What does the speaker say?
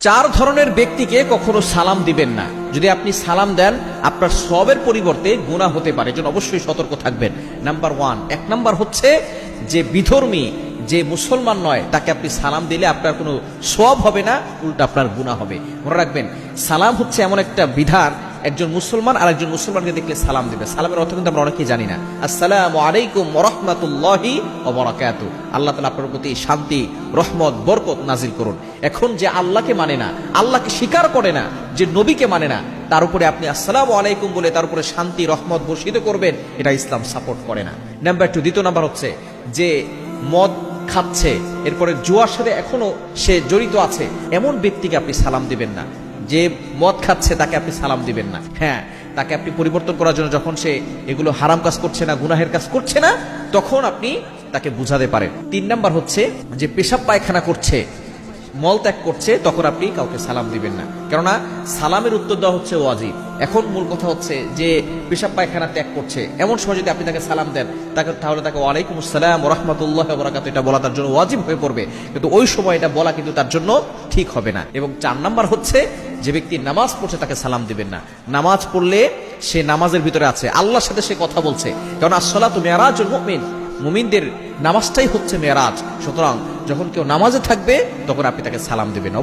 চার ধরনের ব্যক্তিকে কখনো সালাম দিবেন না। যদি আপনি সালাম দেন আপনার সওয়াবের পরিবর্তে গুনাহ হতে পারে, এজন্য অবশ্যই সতর্ক থাকবেন। নাম্বার 1, এক নাম্বার হচ্ছে যে বিধর্মী, যে মুসলমান নয়, তাকে আপনি সালাম দিলে আপনার কোনো সওয়াব হবে না, উল্টা আপনার গুনাহ হবে। মনে রাখবেন, সালাম হচ্ছে এমন একটা বিধান, একজন মুসলমান আর একজন মুসলমানকে দেখলে সালাম দিবে। সালামের অর্থ কিন্তু আমরা অনেকেই জানি না। আসসালামু আলাইকুম ওয়া রাহমাতুল্লাহি ওয়া বারাকাতুহু, আল্লাহ তাআলা আপনার প্রতি শান্তি, রহমত, বরকত নাজিল করুন। এখন যে আল্লাহকে মানে না, আল্লাহকে স্বীকার করে না, যে নবীকে মানে না, তার উপরে আপনি আসসালামু আলাইকুম বলে তার উপরে শান্তি রহমত বর্ষিত করবেন, এটা ইসলাম সাপোর্ট করে না। নাম্বার 2, দ্বিতীয় নাম্বার হচ্ছে যে মদ খাচ্ছে, এরপরে জুয়ার সাথে এখনো সে জড়িত আছে, এমন ব্যক্তিকে আপনি সালাম দিবেন না। যে মদ খাচ্ছে তাকে আপনি সালাম দিবেন না। হ্যাঁ, তাকে আপনি পরিবর্তন করার জন্য, যখন সে এগুলো হারাম কাজ করছে না, গুনাহের কাজ করছে না, তখন আপনি তাকে বুঝাতে পারেন। 3 নাম্বার হচ্ছে যে পেশাব পায়খানা করছে, মল ত্যাগ করছে, তখন আপনি কাউকে সালাম দিবেন না, কেননা সালামের উত্তর দেওয়া হচ্ছে ওয়াজিব। এখন মূল কথা হচ্ছে যে পেশাব পায়খানা ত্যাগ করছে, এমন সময় যদি আপনি তাকে সালাম দেন, তাহলে তাকে ওয়ালাইকুম আসসালাম ওয়া রাহমাতুল্লাহি ওয়া বারাকাতুহু এটা বলা তার জন্য ওয়াজিব হয়ে পড়বে, কিন্তু ওই সময় এটা বলা কিন্তু তার জন্য ঠিক হবে না। এবং 4 নাম্বার হচ্ছে যে ব্যক্তি নামাজ পড়ছে তাকে সালাম দিবেন না। নামাজ পড়লে সে নামাজের ভিতরে আছে, আল্লাহর সাথে সে কথা বলছে, কারণ আসসালাতু মিরাজুল মুমিন, মুমিনদের নামাজটাই হচ্ছে মেরাজ। সুতরাং যখন কেউ নামাজে থাকবে তখন আপনি তাকে সালাম দিবেন।